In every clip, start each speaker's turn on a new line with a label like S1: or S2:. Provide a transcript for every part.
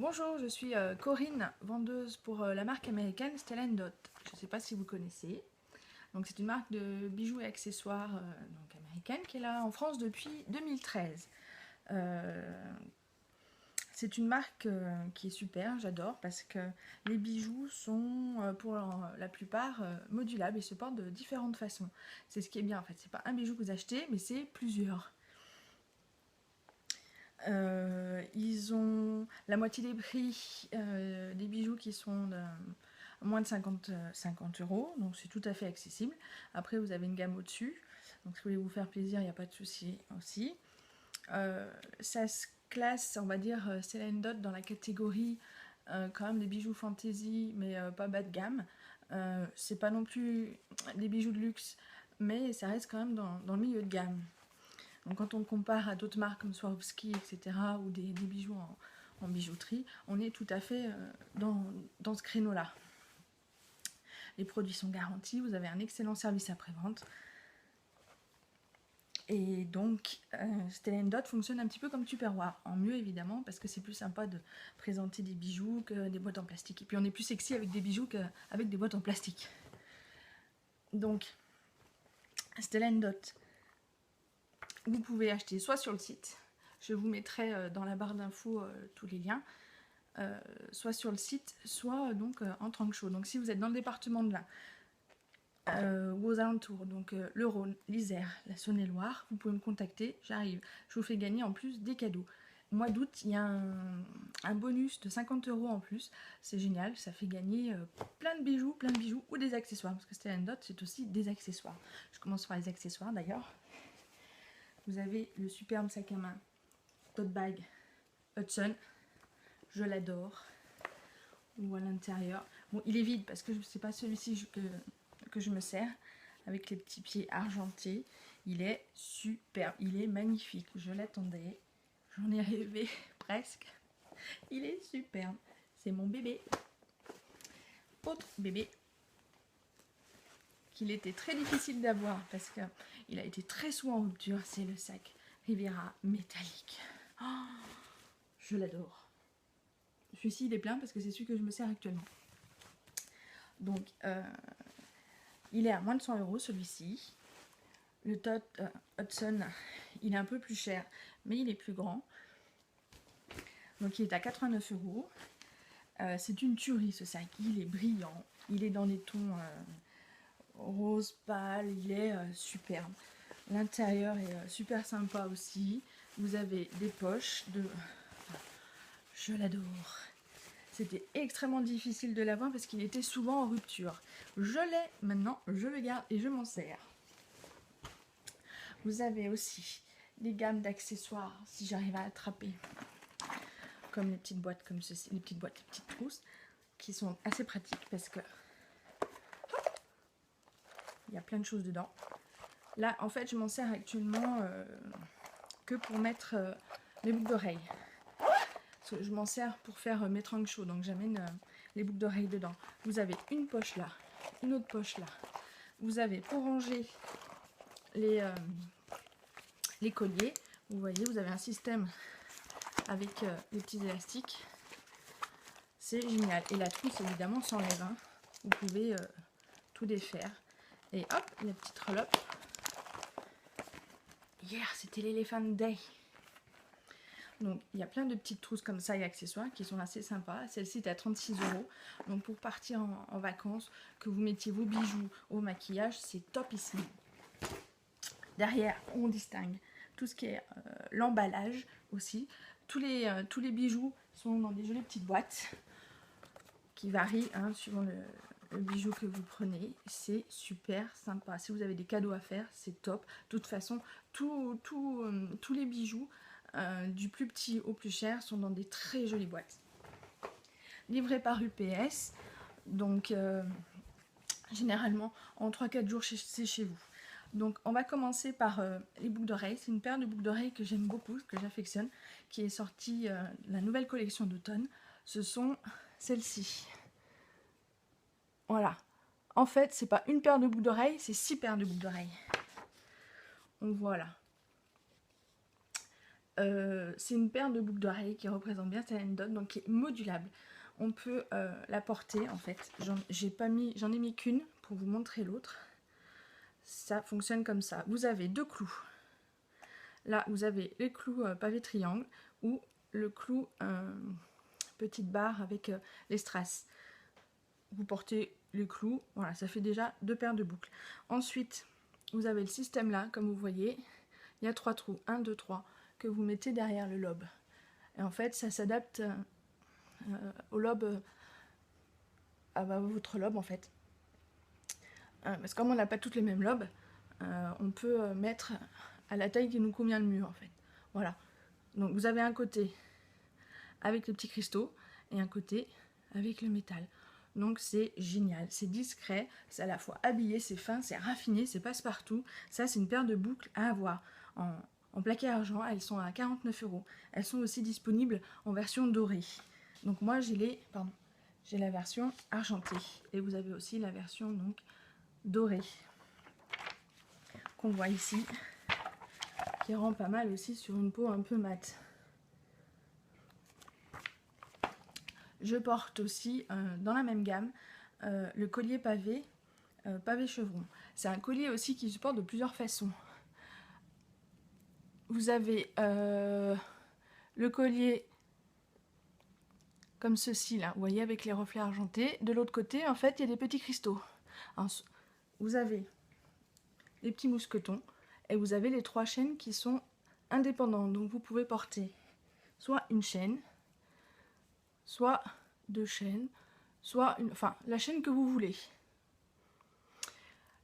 S1: Bonjour, je suis Corinne, vendeuse pour la marque américaine Stella & Dot. Je ne sais pas si vous connaissez. Donc c'est une marque de bijoux et accessoires donc américaine qui est là en France depuis 2013. C'est une marque qui est super, j'adore parce que les bijoux sont pour la plupart modulables et se portent de différentes façons. C'est ce qui est bien en fait, c'est pas un bijou que vous achetez mais c'est plusieurs. Ils ont la moitié des prix des bijoux qui sont de moins de 50 €, donc c'est tout à fait accessible. Après, vous avez une gamme au-dessus, donc si vous voulez vous faire plaisir, il n'y a pas de souci aussi. Ça se classe, on va dire, Stella & Dot dans la catégorie quand même des bijoux fantasy, mais pas bas de gamme. C'est pas non plus des bijoux de luxe, mais ça reste quand même dans le milieu de gamme. Donc quand on compare à d'autres marques comme Swarovski, etc., ou des bijoux en bijouterie, on est tout à fait dans ce créneau-là. Les produits sont garantis, vous avez un excellent service après-vente. Et donc, Stella & Dot fonctionne un petit peu comme Tupperware, en mieux évidemment, parce que c'est plus sympa de présenter des bijoux que des boîtes en plastique. Et puis on est plus sexy avec des bijoux qu'avec des boîtes en plastique. Donc, Stella & Dot, vous pouvez acheter soit sur le site, je vous mettrai dans la barre d'infos tous les liens, soit sur le site, soit donc en trunk show. Donc si vous êtes dans le département de l'Ain, ou aux alentours, donc le Rhône, l'Isère, la Saône-et-Loire, vous pouvez me contacter, j'arrive. Je vous fais gagner en plus des cadeaux. Au mois d'août, il y a un bonus de 50 € en plus, c'est génial, ça fait gagner plein de bijoux ou des accessoires, parce que Stella & Dot c'est aussi des accessoires. Je commence par les accessoires d'ailleurs. Vous avez le superbe sac à main tote bag Hudson, je l'adore. Ou à l'intérieur. Bon, il est vide parce que c'est pas celui-ci que je me sers, avec les petits pieds argentés. Il est superbe, il est magnifique. Je l'attendais, j'en ai rêvé presque. Il est superbe. C'est mon bébé. Autre bébé qu'il était très difficile d'avoir parce qu'il a été très souvent en rupture, c'est le sac Riviera métallique. Oh, je l'adore. Celui-ci il est plein parce que c'est celui que je me sers actuellement. Donc il est à moins de 100 € celui-ci. Le Tote Hudson, il est un peu plus cher, mais il est plus grand. Donc il est à 89 €. C'est une tuerie ce sac, il est brillant. Il est dans les tons rose pâle, il est superbe. L'intérieur est super sympa aussi. Vous avez des poches de... Je l'adore. C'était extrêmement difficile de l'avoir parce qu'il était souvent en rupture. Je l'ai maintenant, je le garde et je m'en sers. Vous avez aussi des gammes d'accessoires, si j'arrive à attraper, comme les petites boîtes comme ceci, les petites trousses, qui sont assez pratiques parce que il y a plein de choses dedans. Là, en fait, je m'en sers actuellement que pour mettre les boucles d'oreilles. Je m'en sers pour faire mes trunk show, donc j'amène les boucles d'oreilles dedans. Vous avez une poche là, une autre poche là. Vous avez pour ranger les colliers, vous voyez, vous avez un système avec les petits élastiques. C'est génial. Et la trousse, évidemment, s'enlève. Hein. Vous pouvez tout défaire. Et hop, la petite relope. Hier, c'était l'Elephant Day. Donc, il y a plein de petites trousses comme ça et accessoires qui sont assez sympas. Celle-ci est à 36 €. Donc, pour partir en vacances, que vous mettiez vos bijoux au maquillage, c'est topissime. Derrière, on distingue tout ce qui est l'emballage aussi. Tous les bijoux sont dans des jolies petites boîtes qui varient hein, suivant le bijou que vous prenez. C'est super sympa. Si vous avez des cadeaux à faire, c'est top. De toute façon, tous les bijoux, du plus petit au plus cher, sont dans des très jolies boîtes. Livré par UPS, donc généralement en 3-4 jours c'est chez vous. Donc on va commencer par les boucles d'oreilles. C'est une paire de boucles d'oreilles que j'aime beaucoup, que j'affectionne, qui est sortie la nouvelle collection d'automne. Ce sont celles-ci. Voilà. En fait, c'est pas une paire de boucles d'oreilles, c'est 6 paires de boucles d'oreilles. Donc voilà. C'est une paire de boucles d'oreilles qui représente bien Stella & Dot, donc qui est modulable. On peut la porter en fait. J'en ai mis qu'une pour vous montrer l'autre. Ça fonctionne comme ça. Vous avez deux clous. Là, vous avez les clous pavé triangle ou le clou petite barre avec les strass. Vous portez les clous, voilà, ça fait déjà deux paires de boucles. Ensuite, vous avez le système là, comme vous voyez, il y a 3 trous, 1, 2, 3, que vous mettez derrière le lobe. Et en fait, ça s'adapte au lobe, à votre lobe en fait. Parce que comme on n'a pas toutes les mêmes lobes, on peut mettre à la taille qui nous convient le mieux en fait. Voilà. Donc vous avez un côté avec les petits cristaux et un côté avec le métal. Donc c'est génial, c'est discret, c'est à la fois habillé, c'est fin, c'est raffiné, c'est passe-partout. Ça c'est une paire de boucles à avoir en plaqué argent, elles sont à 49 €. Elles sont aussi disponibles en version dorée. Donc moi j'ai la version argentée et vous avez aussi la version donc dorée qu'on voit ici, qui rend pas mal aussi sur une peau un peu mate. Je porte aussi dans la même gamme le collier pavé, pavé chevron. C'est un collier aussi qui se porte de plusieurs façons. Vous avez le collier comme ceci là, vous voyez, avec les reflets argentés. De l'autre côté, en fait, il y a des petits cristaux. Alors, vous avez les petits mousquetons et vous avez les 3 chaînes qui sont indépendantes. Donc vous pouvez porter soit une chaîne, soit 2 chaînes, soit la chaîne que vous voulez.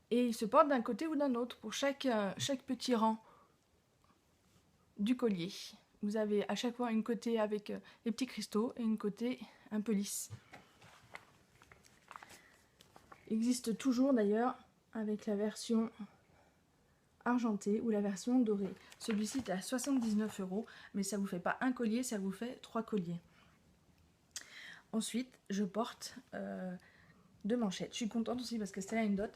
S1: Et il se porte d'un côté ou d'un autre pour chaque petit rang du collier. Vous avez à chaque fois une côté avec les petits cristaux et une côté un peu lisse. Il existe toujours d'ailleurs avec la version argentée ou la version dorée. Celui-ci est à 79 €, mais ça vous fait pas un collier, ça vous fait 3 colliers. Ensuite, je porte 2 manchettes. Je suis contente aussi parce que Stella & Dot,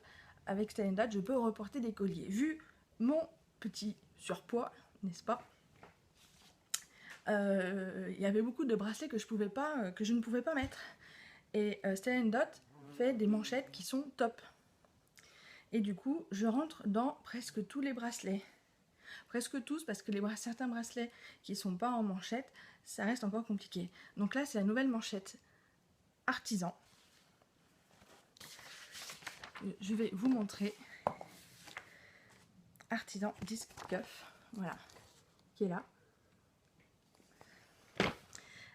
S1: avec Stella & Dot, je peux reporter des colliers. Vu mon petit surpoids, n'est-ce pas, il y avait beaucoup de bracelets que je ne pouvais pas mettre. Et Stella & Dot fait des manchettes qui sont top. Et du coup, je rentre dans presque tous les bracelets. Presque tous, parce que certains bracelets qui ne sont pas en manchette, ça reste encore compliqué. Donc là, c'est la nouvelle manchette artisan. Je vais vous montrer. Artisan disc cuff, voilà, qui est là.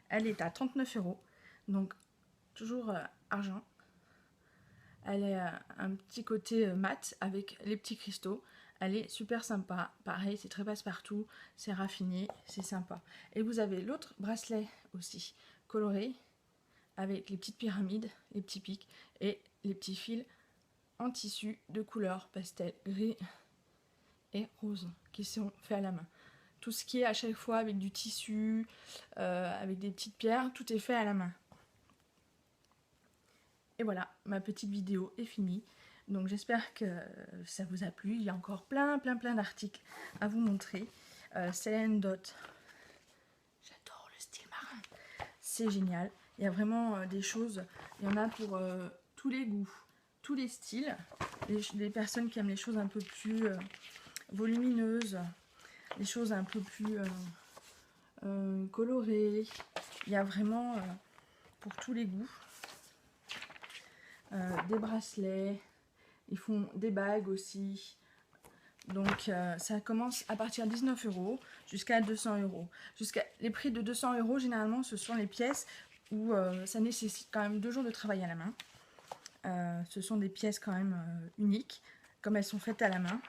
S1: Elle est à 39 €, donc toujours argent. Elle a un petit côté mat avec les petits cristaux. Elle est super sympa. Pareil, c'est très passe-partout, c'est raffiné, c'est sympa. Et vous avez l'autre bracelet aussi, coloré, avec les petites pyramides, les petits pics et les petits fils en tissu de couleur pastel, gris et rose, qui sont faits à la main. Tout ce qui est à chaque fois avec du tissu, avec des petites pierres, tout est fait à la main. Et voilà, ma petite vidéo est finie. Donc j'espère que ça vous a plu. Il y a encore plein d'articles à vous montrer. Stella & Dot, j'adore le style marin. C'est génial. Il y a vraiment des choses. Il y en a pour tous les goûts, tous les styles. Les personnes qui aiment les choses un peu plus volumineuses, les choses un peu plus colorées. Il y a vraiment pour tous les goûts. Des bracelets, ils font des bagues aussi. Donc ça commence à partir de 19 € jusqu'à 200 €. Les prix de 200 € généralement ce sont les pièces où ça nécessite quand même 2 jours de travail à la main. Ce sont des pièces quand même uniques, comme elles sont faites à la main.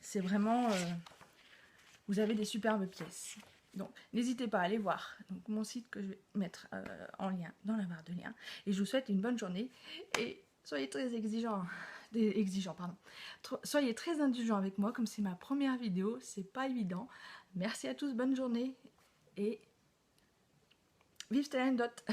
S1: C'est vraiment... vous avez des superbes pièces. Donc n'hésitez pas à aller voir donc, mon site que je vais mettre en lien dans la barre de liens. Et je vous souhaite une bonne journée et soyez très soyez très indulgents avec moi comme c'est ma première vidéo, c'est pas évident. Merci à tous, bonne journée et vive Stella & Dot.